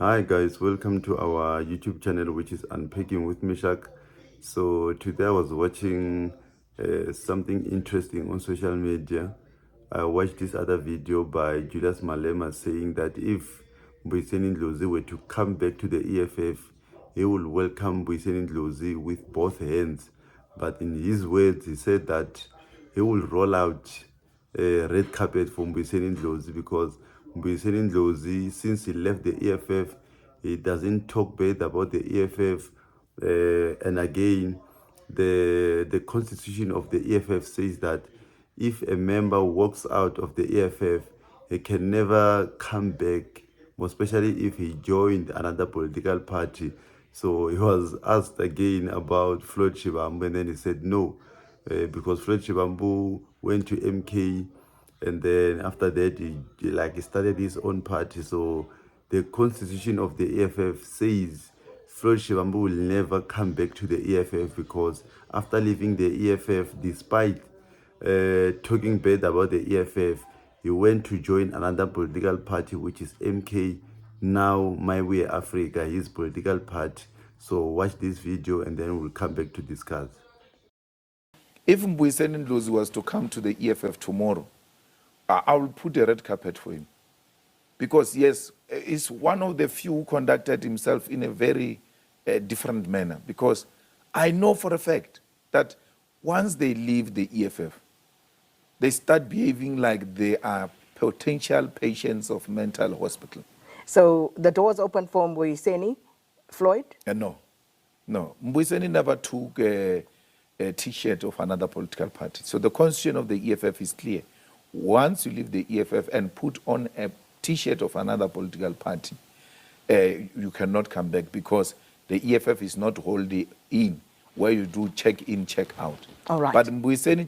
Hi guys, welcome to our YouTube channel, which is Unpacking with Mishak. So today I was watching something interesting on social media. I watched this other video by Julius Malema saying that if Mbuyiseni Ndlozi were to come back to the EFF, he will welcome Mbuyiseni Ndlozi with both hands. But in his words, he said that he will roll out a red carpet for Mbuyiseni Ndlozi because Mbuyiseni Ndlozi, since he left the EFF, he doesn't talk bad about the EFF. And again, the constitution of the EFF says that if a member walks out of the EFF, he can never come back, especially if he joined another political party. So he was asked again about Floyd Shivambu, and then he said no, because Floyd Shivambu went to MK, and then after that he started his own party. So the constitution of the EFF says Floyd Shivambu will never come back to the EFF, because after leaving the EFF, despite talking bad about the EFF, he went to join another political party, which is MK, now My Way Africa, his political party. So watch this video and then we'll come back to discuss. If Mbuyiseni Ndlozi was to come to the EFF tomorrow, I will put a red carpet for him. Because yes, he's one of the few who conducted himself in a very different manner. Because I know for a fact that once they leave the EFF, they start behaving like they are potential patients of mental hospital. So the doors open for Mbuyiseni, Floyd? No. Mbuyiseni never took a T-shirt of another political party. So the constitution of the EFF is clear. Once you leave the EFF and put on a T-shirt of another political party, you cannot come back, because the EFF is not holding in where you do check in, check out. All right. But Mbuyiseni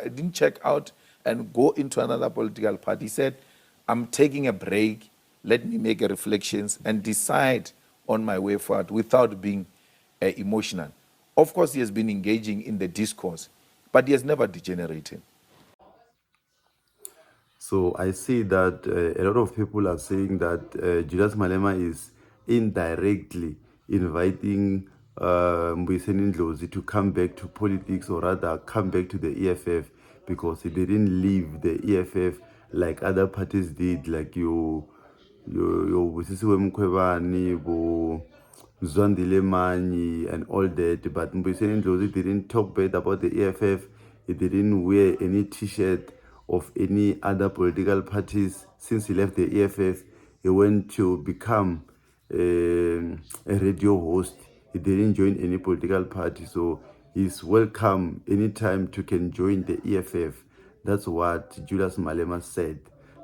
didn't check out and go into another political party. He said, I'm taking a break, let me make a reflections and decide on my way forward without being emotional. Of course, he has been engaging in the discourse, but he has never degenerated. So I see that a lot of people are saying that Julius Malema is indirectly inviting Mbuyiseni Ndlozi to come back to politics, or rather come back to the EFF, because he didn't leave the EFF like other parties did, like your Busisiwe Mkhwebane, Zandile Manyi and all that. But Mbuyiseni Ndlozi didn't talk bad about the EFF. He didn't wear any T-shirt of any other political parties. Since he left the EFF, he went to become a radio host. He didn't join any political party, so he's welcome anytime to can join the EFF. That's what Julius Malema said.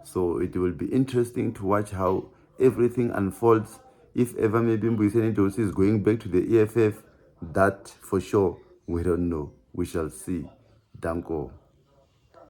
So it will be interesting to watch how everything unfolds. If ever maybe Mbuyiseni Ndlozi is going back to the EFF, that for sure we don't know. We shall see. Danko.